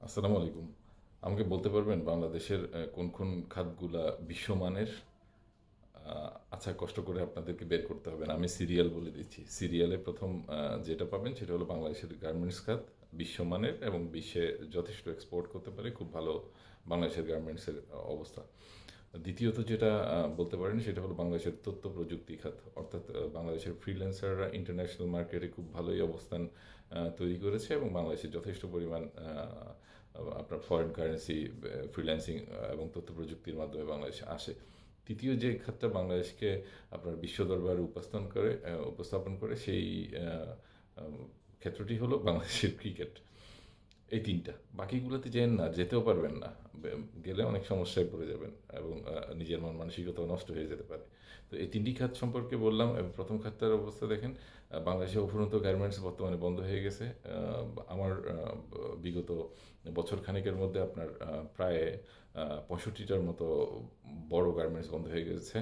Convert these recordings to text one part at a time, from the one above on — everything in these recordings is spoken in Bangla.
আসসালামু আলাইকুম। আমাকে বলতে পারবেন বাংলাদেশের কোন কোন খাতগুলা বিশ্বমানের? আচ্ছা, কষ্ট করে আপনাদেরকে বের করতে হবে না, আমি সিরিয়াল বলে দিচ্ছি। সিরিয়ালে প্রথম যেটা পাবেন সেটা হলো বাংলাদেশের গার্মেন্টস খাত বিশ্বমানের এবং বিশ্বে যথেষ্ট এক্সপোর্ট করতে পারে, খুব ভালো বাংলাদেশের গার্মেন্টসের অবস্থা। দ্বিতীয়ত যেটা বলতে পারেন সেটা হলো বাংলাদেশের তথ্য প্রযুক্তি খাত, অর্থাৎ বাংলাদেশের ফ্রিল্যান্সাররা ইন্টারন্যাশনাল মার্কেটে খুব ভালোই অবস্থান তৈরি করেছে এবং বাংলাদেশের যথেষ্ট পরিমাণ আপনার ফরেন কারেন্সি ফ্রিল্যান্সিং এবং তথ্য প্রযুক্তির মাধ্যমে বাংলাদেশে আসে। তৃতীয় যে খাতটা বাংলাদেশকে আপনার বিশ্ব দরবারে উপস্থাপন করে সেই ক্ষেত্রটি হলো বাংলাদেশের ক্রিকেট। এই তিনটা, বাকিগুলোতে যেন না, যেতেও পারবেন না, গেলে অনেক সমস্যায় পড়ে যাবেন এবং নিজের মন মানসিকতাও নষ্ট হয়ে যেতে পারে। তো এই তিনটি খাত সম্পর্কে বললাম এবং প্রথম খাতটার অবস্থা দেখেন, বাংলাদেশে অফুরন্ত গার্মেন্টস বর্তমানে বন্ধ হয়ে গেছে। আমার বিগত বছর খানেকের মধ্যে আপনার প্রায় 65টার মতো বড় গার্মেন্টস বন্ধ হয়ে গেছে।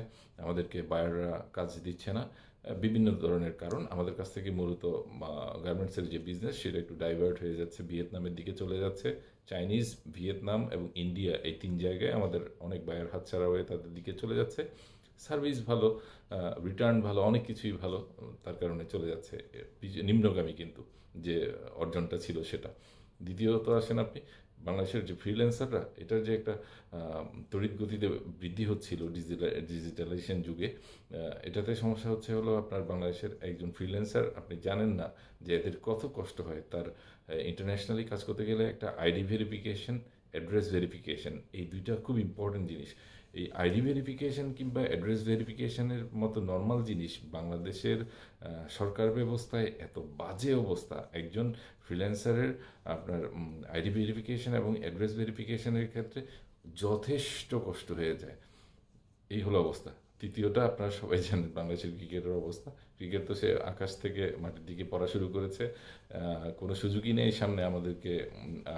আমাদেরকে বায়াররা কাজ দিচ্ছে না, বিভিন্ন ধরনের কারণ। আমাদের কাছ থেকে মূলত গার্মেন্টসের যে বিজনেস সেটা একটু ডাইভার্ট হয়ে যাচ্ছে, ভিয়েতনামের দিকে চলে যাচ্ছে। চাইনিজ, ভিয়েতনাম এবং ইন্ডিয়া, এই তিন জায়গায় আমাদের অনেক বায়ার হাতছাড়া হয়ে তাদের দিকে চলে যাচ্ছে। সার্ভিস ভালো, রিটার্ন ভালো, অনেক কিছুই ভালো, তার কারণে চলে যাচ্ছে নিম্নগামী, কিন্তু যে অর্জনটা ছিল সেটা। দ্বিতীয়ত আসেন আপনি বাংলাদেশের যে ফ্রিল্যান্সাররা, এটার যে একটা তড়িৎ গতিতে বৃদ্ধি হচ্ছিল ডিজিটালাইজেশন যুগে, এটাতে সমস্যা হচ্ছে হলো আপনার বাংলাদেশের একজন ফ্রিল্যান্সার, আপনি জানেন না যে এদের কত কষ্ট হয়। তার ইন্টারন্যাশনালি কাজ করতে গেলে একটা আইডি ভেরিফিকেশন, অ্যাড্রেস ভেরিফিকেশন, এই দুইটা খুব ইম্পর্টেন্ট জিনিস। এই আইডি ভেরিফিকেশন কিংবা অ্যাড্রেস ভেরিফিকেশনের মতো নর্মাল জিনিস বাংলাদেশের সরকার ব্যবস্থায় এত বাজে অবস্থা, একজন ফ্রিল্যান্সারের আপনার আইডি ভেরিফিকেশন এবং অ্যাড্রেস ভেরিফিকেশনের ক্ষেত্রে যথেষ্ট কষ্ট হয়ে যায়। এই হলো অবস্থা। তৃতীয়টা আপনারা সবাই জানেন বাংলাদেশের ক্রিকেটের অবস্থা। ক্রিকেট তো সে আকাশ থেকে মাটির দিকে পড়া শুরু করেছে, কোনো সুযোগই নেই সামনে আমাদেরকে।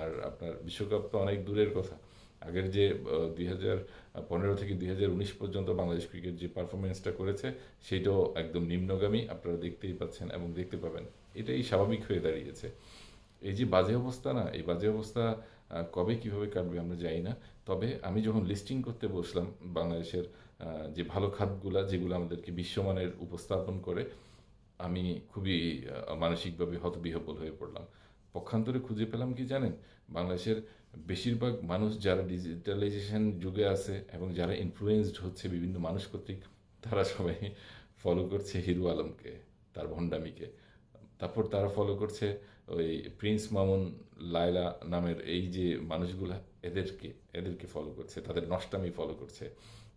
আর আপনার বিশ্বকাপ তো অনেক দূরের কথা। আগের যে 2015 থেকে 2019 পর্যন্ত বাংলাদেশ ক্রিকেট যে পারফরমেন্সটা করেছে সেটাও একদম নিম্নগামী, আপনারা দেখতেই পাচ্ছেন এবং দেখতে পাবেন। এটাই স্বাভাবিক হয়ে দাঁড়িয়েছে। এই যে বাজে অবস্থা, না, এই বাজে অবস্থা কবে কিভাবে কাটবে আমরা জানি না। তবে আমি যখন লিস্টিং করতে বসলাম বাংলাদেশের যে ভালো খাতগুলা যেগুলো আমাদেরকে বিশ্বমানের উপস্থাপন করে, আমি খুবই মানসিকভাবে হতবিহ্বল হয়ে পড়লাম। পক্ষান্তরে খুঁজে পেলাম কি জানেন, বাংলাদেশের বেশিরভাগ মানুষ যারা ডিজিটালাইজেশন যুগে আছে এবং যারা ইনফ্লুয়েন্সড হচ্ছে বিভিন্ন মানুষ কর্তৃক, তারা সবাই ফলো করছে হিরো আলমকে, তার ভণ্ডামিকে। তারপর তারা ফলো করছে ওই প্রিন্স মামুন, লায়লা নামের এই যে মানুষগুলা, এদেরকে এদেরকে ফলো করছে, তাদের নষ্টামি ফলো করছে।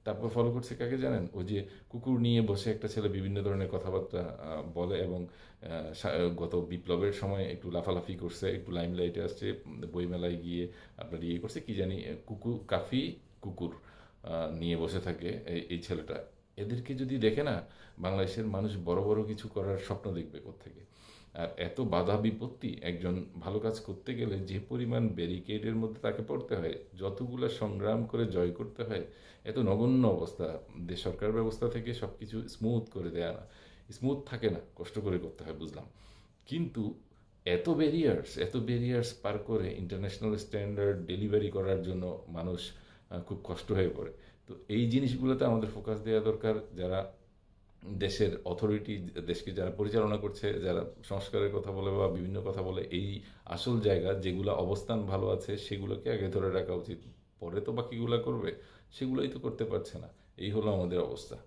তারপর ফলো করছে কাকে জানেন, ওই যে কুকুর নিয়ে বসে একটা ছেলে বিভিন্ন ধরনের কথাবার্তা বলে এবং গত বিপ্লবের সময় একটু লাফালাফি করছে, একটু লাইমলাইটে আসছে, বইমেলায় গিয়ে আপনার ইয়ে করছে কি জানি, কাফি কুকুর নিয়ে বসে থাকে এই ছেলেটা। এদেরকে যদি দেখে না, বাংলাদেশের মানুষ বড় বড় কিছু করার স্বপ্ন দেখবে কোত্থেকে। আর এত বাধা বিপত্তি, একজন ভালো কাজ করতে গেলে যে পরিমাণ ব্যারিকেডের মধ্যে তাকে পড়তে হয়, যতগুলো সংগ্রাম করে জয় করতে হয়, এত নগণ্য অবস্থা। সরকার ব্যবস্থা থেকে সব কিছু স্মুথ করে দেয়া না, স্মুথ থাকে না, কষ্ট করে করতে হয়, বুঝলাম। কিন্তু এত ব্যারিয়ার্স পার করে ইন্টারন্যাশনাল স্ট্যান্ডার্ড ডেলিভারি করার জন্য মানুষ খুব কষ্ট হয়ে পড়ে। তো এই জিনিসগুলোতে আমাদের ফোকাস দেওয়া দরকার। যারা দেশের অথরিটি, দেশকে যারা পরিচালনা করছে, যারা সংস্কারের কথা বলে বা বিভিন্ন কথা বলে, এই আসল জায়গা যেগুলো অবস্থান ভালো আছে সেগুলোকে আগে ধরে রাখা উচিত। পরে তো বাকিগুলো করবে, সেগুলোই তো করতে পারছে না। এই হলো আমাদের অবস্থা।